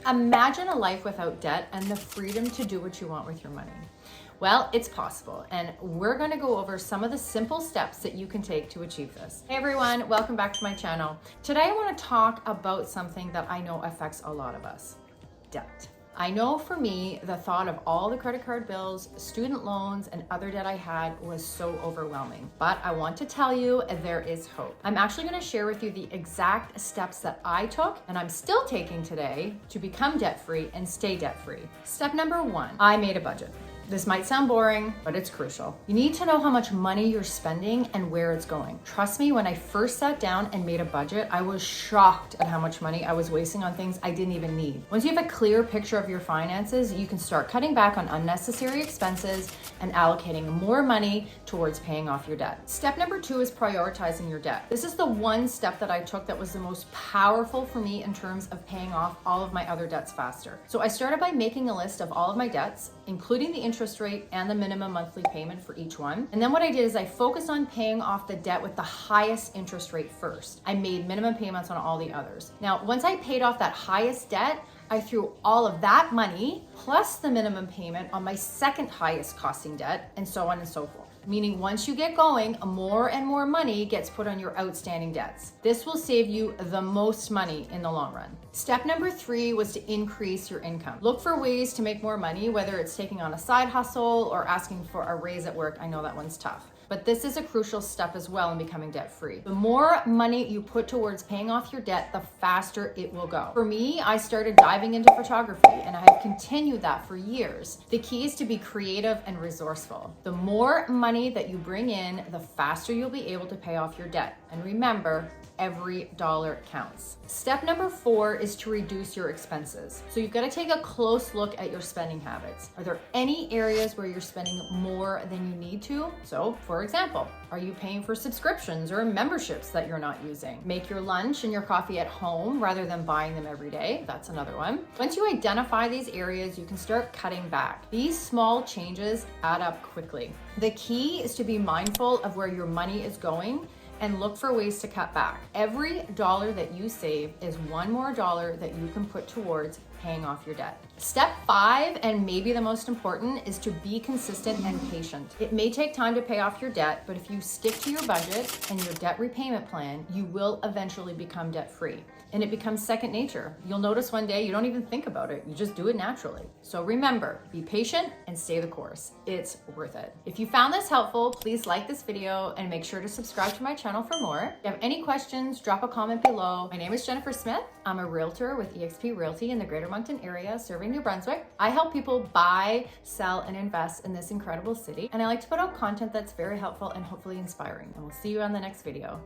Imagine a life without debt and the freedom to do what you want with your money. Well, it's possible, and we're going to go over some of the simple steps that you can take to achieve this. Hey everyone, welcome back to my channel. Today I want to talk about something that I know affects a lot of us: debt. I know for me, the thought of all the credit card bills, student loans, and other debt I had was so overwhelming. But I want to tell you there is hope. I'm actually going to share with you the exact steps that I took and I'm still taking today to become debt-free and stay debt-free. Step number 1, I made a budget. This might sound boring, but it's crucial. You need to know how much money you're spending and where it's going. Trust me, when I first sat down and made a budget, I was shocked at how much money I was wasting on things I didn't even need. Once you have a clear picture of your finances, you can start cutting back on unnecessary expenses and allocating more money towards paying off your debt. Step number 2 is prioritizing your debt. This is the one step that I took that was the most powerful for me in terms of paying off all of my other debts faster. So I started by making a list of all of my debts, including the interest rate and the minimum monthly payment for each one. And then what I did is I focused on paying off the debt with the highest interest rate first. I made minimum payments on all the others. Now, once I paid off that highest debt, I threw all of that money plus the minimum payment on my second highest costing debt, and so on and so forth. Meaning once you get going, more and more money gets put on your outstanding debts. This will save you the most money in the long run. Step number 3 was to increase your income. Look for ways to make more money, whether it's taking on a side hustle or asking for a raise at work. I know that one's tough, but this is a crucial step as well in becoming debt-free. The more money you put towards paying off your debt, the faster it will go. For me, I started diving into photography and I have continued that for years. The key is to be creative and resourceful. The more money that you bring in, the faster you'll be able to pay off your debt. And remember, every dollar counts. Step number 4 is to reduce your expenses. So you've got to take a close look at your spending habits. Are there any areas where you're spending more than you need to? So for example, are you paying for subscriptions or memberships that you're not using? Make your lunch and your coffee at home rather than buying them every day. That's another one. Once you identify these areas, you can start cutting back. These small changes add up quickly. The key is to be mindful of where your money is going and look for ways to cut back. Every dollar that you save is one more dollar that you can put towards paying off your debt. Step 5, and maybe the most important, is to be consistent and patient. It may take time to pay off your debt, but if you stick to your budget and your debt repayment plan, you will eventually become debt-free. And it becomes second nature. You'll notice one day you don't even think about it. You just do it naturally. So remember, be patient and stay the course. It's worth it. If you found this helpful, please like this video and make sure to subscribe to my channel for more. If you have any questions, drop a comment below. My name is Jennifer Smith. I'm a realtor with eXp Realty in the Greater Moncton Area, serving New Brunswick. I help people buy, sell, and invest in this incredible city. And I like to put out content that's very helpful and hopefully inspiring. And we'll see you on the next video.